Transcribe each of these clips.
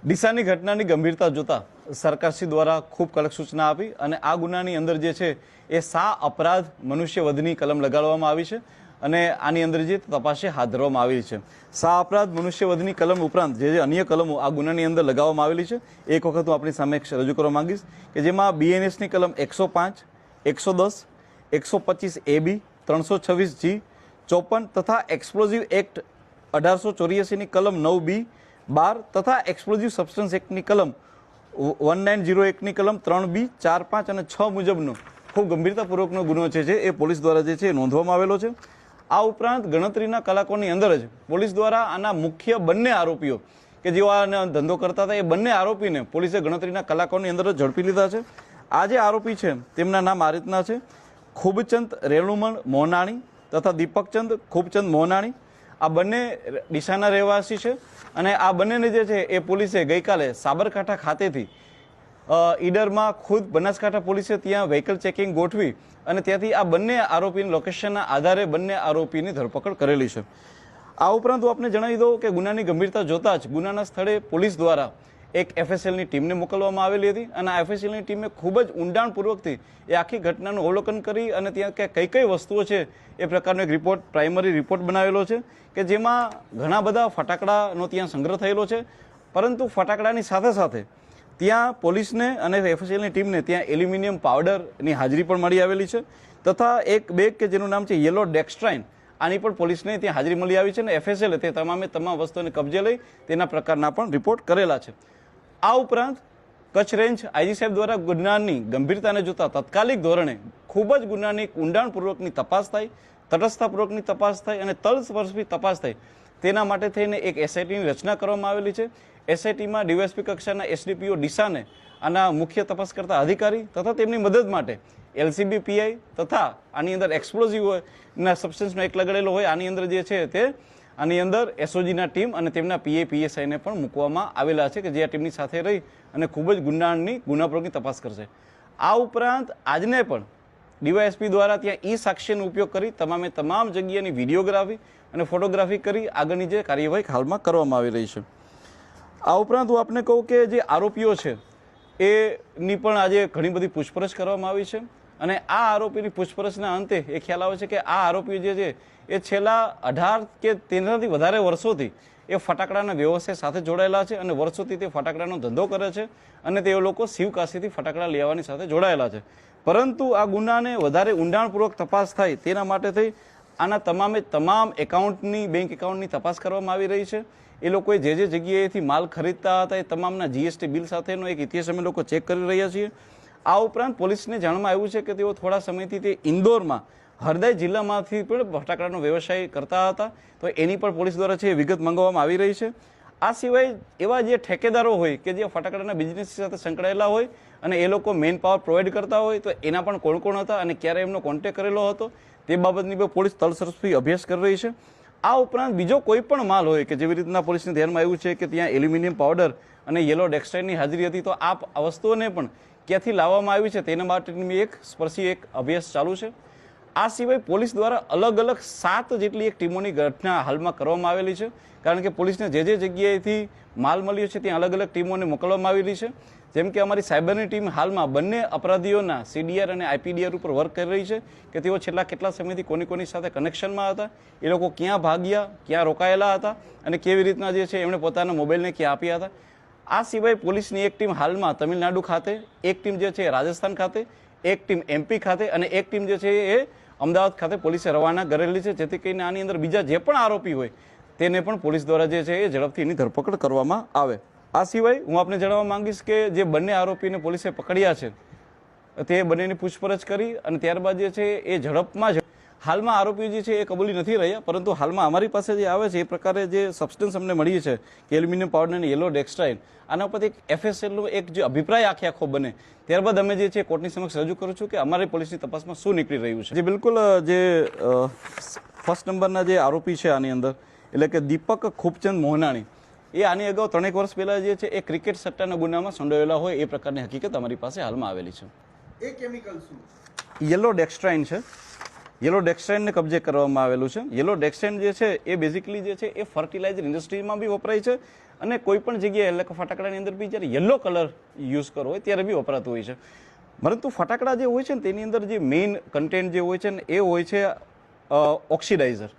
ડીસાની ઘટનાની ગંભીરતા જોતા સરકારશ્રી દ્વારા ખૂબ કડક સૂચના આપી અને આ ગુનાની અંદર જે છે એ સા અપરાધ મનુષ્યવધની કલમ લગાડવામાં આવી છે અને આની અંદર જે તપાસે હાથ ધરવામાં આવેલી છે. સા અપરાધ મનુષ્યવધની કલમ ઉપરાંત જે અન્ય કલમો આ ગુનાની અંદર લગાવવામાં આવેલી છે એક વખત હું આપણી સામે રજૂ કરવા માંગીશ કે જેમાં BNSની કલમ 105, 110, 125 AB, 326G, 54 તથા એક્સપ્લોઝિવ એક્ટ 1884ની કલમ 9B, 12 તથા એક્સપ્લોઝિવ સબસ્ટન્સ એક્ટની કલમ 1901ની કલમ 3B, 4, 5 અને 6 મુજબનો ખૂબ ગંભીરતાપૂર્વકનો ગુનો છે એ પોલીસ દ્વારા જે છે નોંધવામાં આવેલો છે. આ ઉપરાંત ગણતરીના કલાકોની અંદર જ પોલીસ દ્વારા આના મુખ્ય બંને આરોપીઓ કે જેઓ આ ધંધો કરતા હતા એ બંને આરોપીને પોલીસે ગણતરીના કલાકોની અંદર જ ઝડપી લીધા છે. આ જે આરોપી છે તેમના નામ આ રીતના છે: ખૂબચંદ રેણુમણ મોહનાણી તથા દીપકચંદ ખૂબચંદ મોહનાણી. આ બંને ડીસાના રહેવાસી છે અને આ બંનેને જે છે એ પોલીસે ગઈકાલે સાબરકાંઠા ખાતેથી ઈડરમાં ખુદ બનાસકાંઠા પોલીસે ત્યાં વ્હીકલ ચેકિંગ ગોઠવી અને ત્યાંથી આ બંને આરોપીની લોકેશનના આધારે બંને આરોપીની ધરપકડ કરેલી છે. આ ઉપરાંત હું આપને જણાવી દઉં કે ગુનાની ગંભીરતા જોતા જ ગુનાના સ્થળે પોલીસ દ્વારા એક FSLની ટીમને મોકલવામાં આવેલી હતી અને આ FSLની ટીમે ખૂબ જ ઊંડાણપૂર્વકથી એ આખી ઘટનાનું અવલોકન કરી અને ત્યાં કઈ કઈ વસ્તુઓ છે એ પ્રકારનો એક રિપોર્ટ, પ્રાઇમરી રિપોર્ટ બનાવેલો છે કે જેમાં ઘણા બધા ફટાકડાનો ત્યાં સંગ્રહ થયેલો છે. પરંતુ ફટાકડાની સાથે સાથે ત્યાં પોલીસને અને FSLની ટીમને ત્યાં એલ્યુમિનિયમ પાવડરની હાજરી પણ મળી આવેલી છે તથા એક બેગ કે જેનું નામ છે યેલો ડેક્સ્ટ્રાઇન, આની પણ પોલીસને ત્યાં હાજરી મળી આવી છે અને FSL તે તમામ વસ્તુઓને કબજે લઈ તેના પ્રકારના પણ રિપોર્ટ કરેલા છે. આ ઉપરાંત કચ્છ રેન્જ IG સાહેબ દ્વારા ગુનાની ગંભીરતાને જોતા તાત્કાલિક ધોરણે ખૂબ જ ગુનાની ઊંડાણપૂર્વકની તપાસ થાય, તટસ્થતાપૂર્વકની તપાસ થાય અને તલસ્પર્શી તપાસ થાય તેના માટે થઈને એક SITની રચના કરવામાં આવેલી છે. SITમાં DYSP કક્ષાના SDPO ડીસાને આના મુખ્ય તપાસ કરતા અધિકારી તથા તેમની મદદ માટે LCB PI તથા આની અંદર એક્સપ્લોઝિવના સબસ્ટન્સનો એક લગાડેલો હોય આની અંદર જે છે તે આની અંદર SOGના ટીમ અને તેમના PA PSIને પણ મૂકવામાં આવેલા છે કે જે આ ટીમની સાથે રહી અને ખૂબ જ ગુનાપ્રયોગની તપાસ કરશે. આ ઉપરાંત આજને પણ DYSP દ્વારા ત્યાં સાક્ષ્યનો ઉપયોગ કરી તમામ જગ્યાની વિડીયોગ્રાફી અને ફોટોગ્રાફી કરી આગળની જે કાર્યવાહી હાલમાં કરવામાં આવી રહી છે. આ ઉપરાંત હું આપને કહું કે જે આરોપીઓ છે એની પણ આજે ઘણી બધી પૂછપરછ કરવામાં આવી છે અને આ આરોપીની પૂછપરછના અંતે એ ખ્યાલ આવે છે કે આ આરોપીઓ જે છે એ છેલ્લા 18 કે તેનાથી વધારે વર્ષોથી એ ફટાકડાના વ્યવસાય સાથે જોડાયેલા છે અને વર્ષોથી તે ફટાકડાનો ધંધો કરે છે અને તે લોકો શિવકાશીથી ફટાકડા લેવાની સાથે જોડાયેલા છે. પરંતુ આ ગુનાને વધારે ઊંડાણપૂર્વક તપાસ થાય તેના માટે થઈ આના તમામ બેંક એકાઉન્ટની તપાસ કરવામાં આવી રહી છે. એ લોકોએ જે જગ્યાએથી માલ ખરીદતા હતા એ તમામના GST બિલ સાથેનો એક ઇતિહાસ અમે લોકો ચેક કરી રહ્યા છીએ. આ ઉપરાંત પોલીસને જાણવામાં આવ્યું છે કે તેઓ થોડા સમયથી તે ઇન્દોરમાં હરદય જિલ્લામાંથી પણ ફટાકડાનો વ્યવસાય કરતા હતા, તો એની પણ પોલીસ દ્વારા છે વિગત મંગાવવામાં આવી રહી છે. આ સિવાય એવા જે ઠેકેદારો હોય કે જે ફટાકડાના બિઝનેસ સાથે સંકળાયેલા હોય અને એ લોકો મેન પાવર પ્રોવાઈડ કરતા હોય તો એના પણ કોણ કોણ હતા અને ક્યારે એમનો કોન્ટેક્ટ કરેલો હતો તે બાબતની પણ પોલીસ તલસ્પર્શી અભ્યાસ કરી રહી છે. આ ઉપરાંત બીજો કોઈ પણ માલ હોય કે જેવી રીતના પોલીસને ધ્યાનમાં આવ્યું છે કે ત્યાં એલ્યુમિનિયમ પાવડર અને યેલો ડેક્સ્ટ્રાઇનની હાજરી હતી, તો આ વસ્તુઓને પણ ક્યાંથી લાવવામાં આવી છે તેના માટેની એક અભ્યાસ ચાલુ છે. આ સિવાય પોલીસ દ્વારા અલગ અલગ 7 જેટલી એક ટીમોની ઘટના હાલમાં કરવામાં આવેલી છે, કારણ કે પોલીસને જે જગ્યાએથી માલ મળ્યો છે ત્યાં અલગ અલગ ટીમોને મોકલવામાં આવેલી છે. જેમ કે અમારી સાયબરની ટીમ હાલમાં બંને અપરાધીઓના CDR અને IPDR ઉપર વર્ક કરી રહી છે કે તેઓ છેલ્લા કેટલા સમયથી કોની સાથે કનેક્શનમાં હતા, એ લોકો ક્યાં ભાગ્યા, ક્યાં રોકાયેલા હતા અને કેવી રીતના જે છે એમણે પોતાના મોબાઈલને ક્યાં આપ્યા હતા. આ સિવાય પોલીસની એક ટીમ હાલમાં તમિલનાડુ ખાતે, એક ટીમ જે છે રાજસ્થાન ખાતે, એક ટીમ MP ખાતે અને એક ટીમ જે છે એ અમદાવાદ ખાતે પોલીસે રવાના કરેલી છે, જેથી કરીને આની અંદર બીજા જે પણ આરોપી હોય તેને પણ પોલીસ દ્વારા જે છે એ ઝડપથી એની ધરપકડ કરવામાં આવે. આ સિવાય હું આપને જણાવવા માંગીશ કે જે બંને આરોપીને પોલીસે પકડ્યા છે તે બંનેની પૂછપરછ કરી અને ત્યારબાદ જે છે એ ઝડપમાં જ હાલમાં આરોપીઓ જે છે એ કબૂલી નથી રહ્યા, પરંતુ હાલમાં અમારી પાસે જે આવે છે એ પ્રકારે જે સબસ્ટન્સ અમને મળી છે કે એલ્યુમિનિયમ પાવડર અને યેલો ડેક્સ્ટ્રાઇન, આના ઉપરથી એક FSLનો એક જે અભિપ્રાય આખો બને ત્યારબાદ અમે જે છે કોર્ટની સમક્ષ રજૂ કરું છું કે અમારી પોલીસની તપાસમાં શું નીકળી રહ્યું છે. જે બિલકુલ જે ફર્સ્ટ નંબરના જે આરોપી છે આની અંદર એટલે કે દીપક ખૂબચંદ મોહનાણી, એ આની અગાઉ 3 વર્ષ પહેલા જે છે એ ક્રિકેટ સટ્ટાના ગુનામાં સંડોવાયેલા હોય એ પ્રકારની હકીકત અમારી પાસે હાલમાં આવેલી છે. એ કેમિકલ શું? યેલો ડેક્સ્ટ્રાઇન છે યલો ડેક્સ્ટ્રાઇનને કબજે કરવામાં આવેલું છે. યલો ડેક્સ્ટ્રાઇન જે છે એ બેઝિકલી જે છે એ ફર્ટિલાઇઝર ઇન્ડસ્ટ્રીમાં બી વપરાય છે અને કોઈ પણ જગ્યાએ એટલે કે ફટાકડાની અંદર બી જ્યારે યલો કલર યુઝ કરવો હોય ત્યારે બી વપરાતું હોય છે. પરંતુ ફટાકડા જે હોય છે ને તેની અંદર જે મેઇન કન્ટેન્ટ જે હોય છે ને એ હોય છે ઓક્સિડાઇઝર.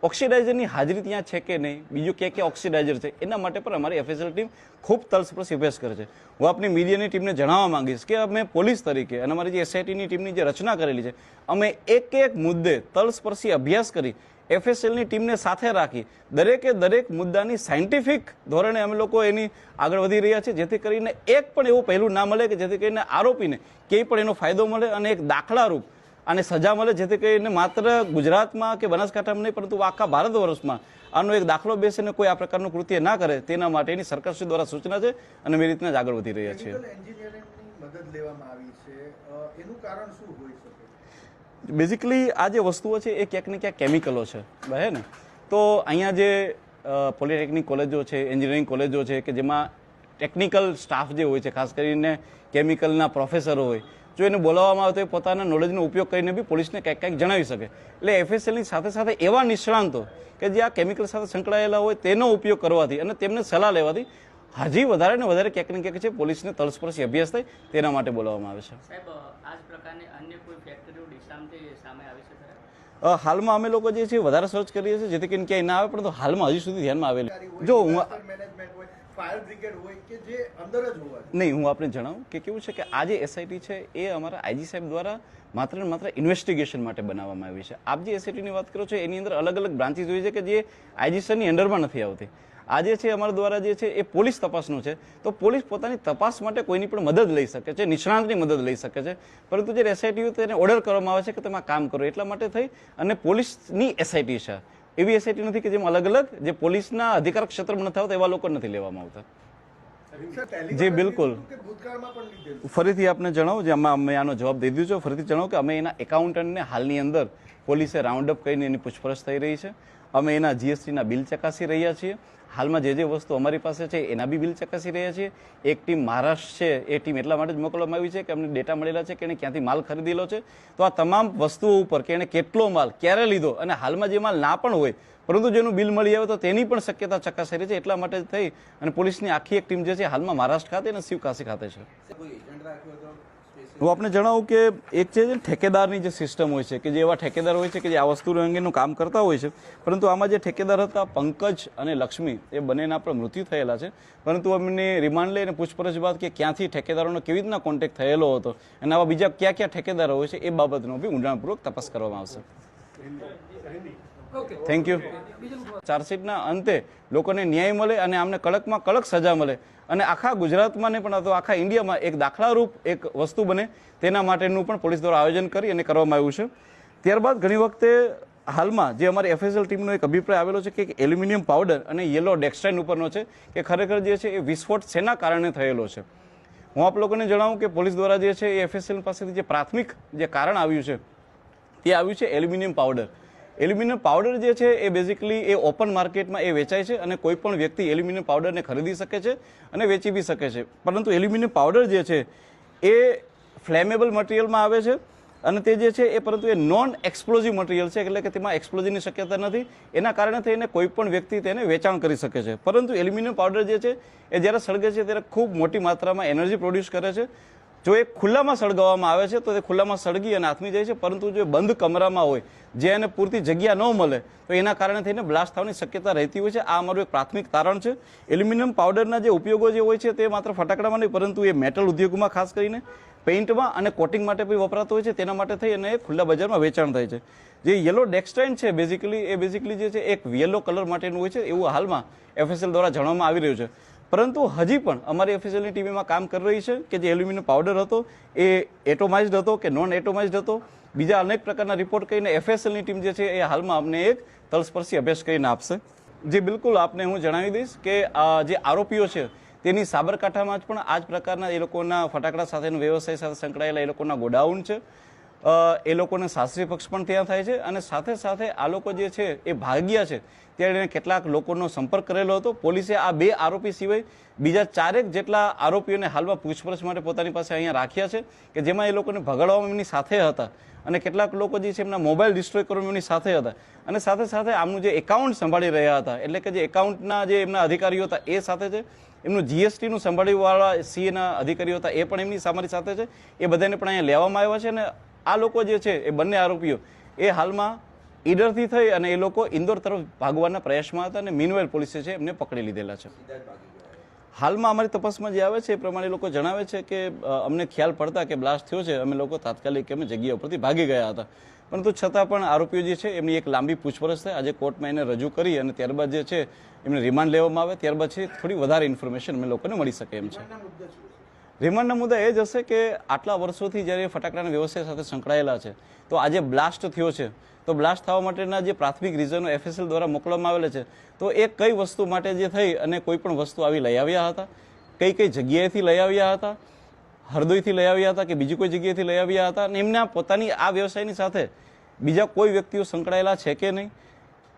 ઓક્સિડાઇઝરની હાજરી ત્યાં છે કે નહીં, બીજું ક્યાં ઓક્સિડાઇઝર છે, એના માટે પણ અમારી એફએસએલ ટીમ ખૂબ તલસ્પર્શી અભ્યાસ કરે છે. હું આપની મીડિયાની ટીમને જણાવવા માંગીશ કે અમે પોલીસ તરીકે અને અમારી જે એસઆઈટીની ટીમની જે રચના કરેલી છે, અમે એક એક મુદ્દે તલસ્પર્શી અભ્યાસ કરી એફએસએલની ટીમને સાથે રાખી દરેક મુદ્દાની સાયન્ટિફિક ધોરણે અમે લોકો એની આગળ વધી રહ્યા છે, જેથી કરીને એક પણ એવું પહેલું ના મળે કે જેથી કરીને આરોપીને ક્યાંય પણ એનો ફાયદો મળે અને એક દાખલારૂપ અને સજા મળે, જેથી કરીને માત્ર ગુજરાતમાં કે બનાસકાંઠામાં નહીં પરંતુ આખા ભારત વર્ષમાં આનો એક દાખલો બેસીને કોઈ આ પ્રકારનું કૃત્ય ના કરે તેના માટેની સરકારશ્રી દ્વારા સૂચના છે અને મેં રીતના જ આગળ વધી રહ્યા છીએ. બેઝિકલી આ જે વસ્તુઓ છે એ ક્યાંક ને ક્યાંક કેમિકલો છે હે ને. તો અહીંયા જે પોલિટેકનિક કોલેજો છે, એન્જિનિયરિંગ કોલેજો છે કે જેમાં ટેકનિકલ સ્ટાફ જે હોય છે, ખાસ કરીને કેમિકલના પ્રોફેસરો હોય, જો એને બોલાવવામાં આવે તો એ પોતાના નોલેજનો ઉપયોગ કરીને બી પોલીસને કંઈક જણાવી શકે. એટલે એફએસએલની સાથે સાથે એવા નિષ્ણાંતો કે જે આ કેમિકલ સાથે સંકળાયેલા હોય તેનો ઉપયોગ કરવાથી અને તેમને સલાહ લેવાથી હજી વધારે ને વધારે ક્યાંક ને ક્યાંક છે પોલીસને તલસ્પર્શી અભ્યાસ થાય તેના માટે બોલાવવામાં આવે છે. સાહેબ, આ જ પ્રકારની અન્ય કોઈ ફેક્ટરીઓ ડીસામાંથી સામે આવી છે? હાલમાં અમે લોકો જે છે વધારે સર્ચ કરીએ છીએ જેથી કરીને ક્યાંય ના આવે, પરંતુ હાલમાં હજી સુધી ધ્યાનમાં આવેલી જો હું ફાયર બ્રિગેડ હોય કે જે અંદર જ હોય નહીં, હું આપને જણાવું કે કેવું છે કે આ જે એસઆઈટી છે એ અમારા આઈજી સાહેબ દ્વારા માત્ર ને માત્ર ઇન્વેસ્ટિગેશન માટે બનાવવામાં આવી છે. આપ જે એસઆઈટીની વાત કરો છો એની અંદર અલગ અલગ બ્રાન્ચીસ હોય છે કે જે આઈજી સરની અંડરમાં નથી આવતી. આ જે છે અમારા દ્વારા જે છે એ પોલીસ તપાસનું છે, તો પોલીસ પોતાની તપાસ માટે કોઈની પણ મદદ લઈ શકે છે, નિષ્ણાંતની મદદ લઈ શકે છે, પરંતુ જે એસઆઈટી તેને ઓર્ડર કરવામાં આવે છે કે તમે આ કામ કરો, એટલા માટે થઈ અને પોલીસની એસઆઈટી છે. એવી એસઆઈટી નથી કે જેમાં અલગ અલગ જે પોલીસના અધિકાર ક્ષેત્રમાં નથી આવતા એવા લોકો નથી લેવામાં આવતા. જી બિલકુલ, ફરીથી આપને જણાવું, જે અમે આનો જવાબ દઈ દીધો છે, ફરીથી જણાવું કે અમે એના એકાઉન્ટન્ટને હાલની અંદર પોલીસે રાઉન્ડ અપ કરીને એની પૂછપરછ થઈ રહી છે. અમે એના જીએસટીના બિલ ચકાસી રહ્યા છીએ. હાલમાં જે વસ્તુ અમારી પાસે છે એના બી બિલ ચકાસી રહ્યા છીએ. એક ટીમ મહારાષ્ટ્ર છે, એ ટીમ એટલા માટે જ મોકલવામાં આવી છે કે અમને ડેટા મળેલા છે કે એને ક્યાંથી માલ ખરીદેલો છે, તો આ તમામ વસ્તુઓ ઉપર કે એને કેટલો માલ ક્યારે લીધો અને હાલમાં જે માલ ના પણ હોય પરંતુ જેનું બિલ મળી આવે તો તેની પણ શક્યતા ચકાસી રહી છે. એટલા માટે થઈ અને પોલીસની આખી એક ટીમ જે છે હાલમાં મહારાષ્ટ્ર ખાતે અને શિવકાશી ખાતે છે. હું આપને જણાવું કે એક છે ઠેકેદારની જે સિસ્ટમ હોય છે કે જે એવા ઠેકેદાર હોય છે કે જે આ વસ્તુ અંગેનું કામ કરતા હોય છે, પરંતુ આમાં જે ઠેકેદાર હતા પંકજ અને લક્ષ્મી એ બંનેના પણ મૃત્યુ થયેલા છે. પરંતુ અમને રિમાન્ડ લઈને પૂછપરછ બાદ કે ક્યાંથી ઠેકેદારોનો કેવી રીતના કોન્ટેક્ટ થયેલો હતો અને આવા બીજા કયા ઠેકેદારો હોય છે એ બાબતનો બી ઊંડાણપૂર્વક તપાસ કરવામાં આવશે. Thank you. ચાર્જશીટના અંતે લોકોને ન્યાય મળે અને આમને કડકમાં કડક સજા મળે અને આખા ગુજરાતમાં ને પણ આખા ઇન્ડિયામાં એક દાખલારૂપ એક વસ્તુ બને તેના માટેનું પણ પોલીસ દ્વારા આયોજન કરી અને કરવામાં આવ્યું છે. ત્યારબાદ ઘણી વખતે હાલમાં જે અમારી એફએસએલ ટીમનો એક અભિપ્રાય આવેલો છે કે એલ્યુમિનિયમ પાવડર અને યલો ડેક્સ્ટ્રાઇન ઉપરનો છે કે ખરેખર જે છે એ વિસ્ફોટ શેના કારણે થયેલો છે. હું આપ લોકોને જણાવું કે પોલીસ દ્વારા જે છે એ એફએસએલ પાસેથી જે પ્રાથમિક જે કારણ આવ્યું છે તે આવ્યું છે એલ્યુમિનિયમ પાવડર. એલ્યુમિનિયમ પાવડર જે છે એ બેઝિકલી એ ઓપન માર્કેટમાં એ વેચાય છે અને કોઈ પણ વ્યક્તિ એલ્યુમિનિયમ પાવડરને ખરીદી શકે છે અને વેચી બી શકે છે. પરંતુ એલ્યુમિનિયમ પાવડર જે છે એ ફ્લેમેબલ મટીરિયલમાં આવે છે અને તે જે છે એ પરંતુ એ નોન એક્સપ્લોઝિવ મટીરિયલ છે, એટલે કે તેમાં એક્સપ્લોઝિવની શક્યતા નથી. એના કારણે થઈને કોઈ પણ વ્યક્તિ તેને વેચાણ કરી શકે છે. પરંતુ એલ્યુમિનિયમ પાવડર જે છે એ જ્યારે સળગે છે ત્યારે ખૂબ મોટી માત્રામાં એનર્જી પ્રોડ્યુસ કરે છે. જો એ ખુલ્લામાં સળગાવવામાં આવે છે તો તે ખુલ્લામાં સળગી અને આથમી જાય છે, પરંતુ જો બંધ કમરામાં હોય જે એને પૂરતી જગ્યા ન મળે તો એના કારણે થઈને બ્લાસ્ટ થવાની શક્યતા રહેતી હોય છે. આ અમારું એક પ્રાથમિક તારણ છે. એલ્યુમિનિયમ પાવડરના જે ઉપયોગો જે હોય છે તે માત્ર ફટાકડામાં નહીં પરંતુ એ મેટલ ઉદ્યોગમાં ખાસ કરીને પેઇન્ટમાં અને કોટિંગ માટે પણ વપરાતો હોય છે. તેના માટે થઈ અને એ ખુલ્લા બજારમાં વેચાણ થાય છે. જે યલો ડેક્સ્ટ્રાઇન છે બેઝિકલી જે છે એક યલો કલર માટેનું હોય છે એવું હાલમાં એફએસએલ દ્વારા જણાવવામાં આવી રહ્યું છે. પરંતુ હજી પણ અમારી એફએસએલની ટીમ એમાં કામ કરી રહી છે કે જે એલ્યુમિનિયમ પાવડર હતો એ એટોમાઇઝડ હતો કે નોન એટોમાઇઝડ હતો. બીજા અનેક પ્રકારના રિપોર્ટ કરીને એફએસએલની ટીમ જે છે એ હાલમાં અમને એક તલસ્પર્શી અભ્યાસ કરીને આપશે. જે બિલકુલ આપને હું જણાવી દઈશ કે જે આરોપીઓ છે તેની સાબરકાંઠામાં જ પણ આ જ પ્રકારના એ લોકોના ફટાકડા સાથેનો વ્યવસાય સાથે સંકળાયેલા એ લોકોના ગોડાઉન છે. એ લોકોને શાસ્ત્રીય પક્ષ પણ ત્યાં થાય છે અને સાથે સાથે આ લોકો જે છે એ ભાગ્યા છે ત્યારે કેટલાક લોકોનો સંપર્ક કરેલો હતો. પોલીસે આ 2 આરોપી સિવાય બીજા 4 જેટલા આરોપીઓને હાલમાં પૂછપરછ માટે પોતાની પાસે અહીંયા રાખ્યા છે કે જેમાં એ લોકોને ભગાડવામાં એમની સાથે હતા અને કેટલાક લોકો જે છે એમના મોબાઈલ ડિસ્ટ્રોય કરવામાં એમની સાથે હતા અને સાથે સાથે આમનું જે એકાઉન્ટ સંભાળી રહ્યા હતા, એટલે કે જે એકાઉન્ટના જે એમના અધિકારીઓ હતા એ સાથે છે, એમનું જીએસટીનું સંભાળીવાળા સીએના અધિકારીઓ હતા એ પણ એમની અમારી સાથે છે. એ બધાને પણ અહીંયા લેવામાં આવ્યા છે અને આ લોકો જે છે એ બંને આરોપીઓ એ હાલમાં ઈડરથી થઈ અને એ લોકો ઇન્દોર તરફ ભાગવાના પ્રયાસમાં હતા અને મીનવેલ પોલીસે છે એમને પકડી લીધેલા છે. હાલમાં અમારી તપાસમાં જે આવે છે એ પ્રમાણે લોકો જણાવે છે કે અમને ખ્યાલ પડતા કે બ્લાસ્ટ થયો છે, અમે લોકો તાત્કાલિક અમે જગ્યા ઉપરથી ભાગી ગયા હતા, પરંતુ છતાં પણ આરોપીઓ જે છે એમની એક લાંબી પૂછપરછ થાય. આજે કોર્ટમાં એને રજૂ કરી અને ત્યારબાદ જે છે એમને રિમાન્ડ લેવામાં આવે, ત્યારબાદ છે થોડી વધારે ઇન્ફોર્મેશન અમે લોકોને મળી શકે એમ છે. રિમાન્ડના મુદ્દા એ જ હશે કે આટલા વર્ષોથી જ્યારે ફટાકડાના વ્યવસાય સાથે સંકળાયેલા છે તો આજે બ્લાસ્ટ થયો છે તો બ્લાસ્ટ થવા માટેના જે પ્રાથમિક રીઝનો એફએસએલ દ્વારા મોકલવામાં આવેલા છે તો એ કઈ વસ્તુ માટે જે થઈ અને કોઈ પણ વસ્તુ આવી લઈ આવ્યા હતા, કઈ કઈ જગ્યાએથી લઈ આવ્યા હતા, હરદોઈથી લઈ આવ્યા હતા કે બીજી કોઈ જગ્યાએથી લઈ આવ્યા હતા અને એમના પોતાની આ વ્યવસાયની સાથે બીજા કોઈ વ્યક્તિઓ સંકળાયેલા છે કે નહીં,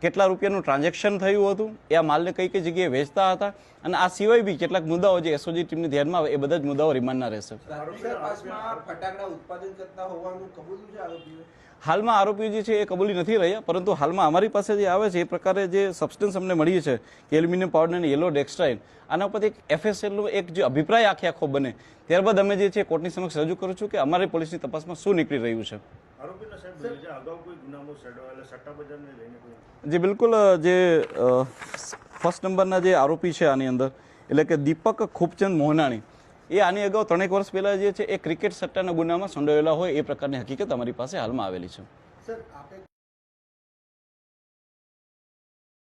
કેટલા રૂપિયાનું ટ્રાન્ઝેક્શન થયું હતું, એ આ માલને કઈ કઈ જગ્યાએ વેચતા હતા અને આ સિવાય બી કેટલાક મુદ્દાઓ જે એસઓજી ટીમને ધ્યાનમાં આવે એ બધા જ મુદ્દાઓ રિમાન્ડના રહેશે. ફટાકડા ઉત્પાદન કરતા હોવાનું કબૂલ્યું છે આરોપીઓ? હાલમાં આરોપીઓ જે છે એ કબૂલી નથી રહ્યા, પરંતુ હાલમાં અમારી પાસે જે આવે છે એ પ્રકારે જે સબસ્ટન્સ અમને મળી છે કે એલ્યુમિનિયમ પાવડર અને યલો ડેક્સ્ટ્રાઇન, આના ઉપર એક એફએસએલનો એક જે અભિપ્રાય આખો બને ત્યારબાદ અમે જે છે કોર્ટની સમક્ષ રજૂ કરું છું કે અમારી પોલીસની તપાસમાં શું નીકળી રહ્યું છે. જી બિલકુલ, જે ફર્સ્ટ નંબરના જે આરોપી છે આની અંદર એટલે કે દીપક ખૂબચંદ મોહનાણી, એ આની અગાઉ 3 વર્ષ પહેલા જે છે એ ક્રિકેટ સટ્ટાના ગુનામાં સંડોવાયેલા હોય એ પ્રકારની હકીકત અમારી પાસે હાલમાં આવેલી છે. સર, આપે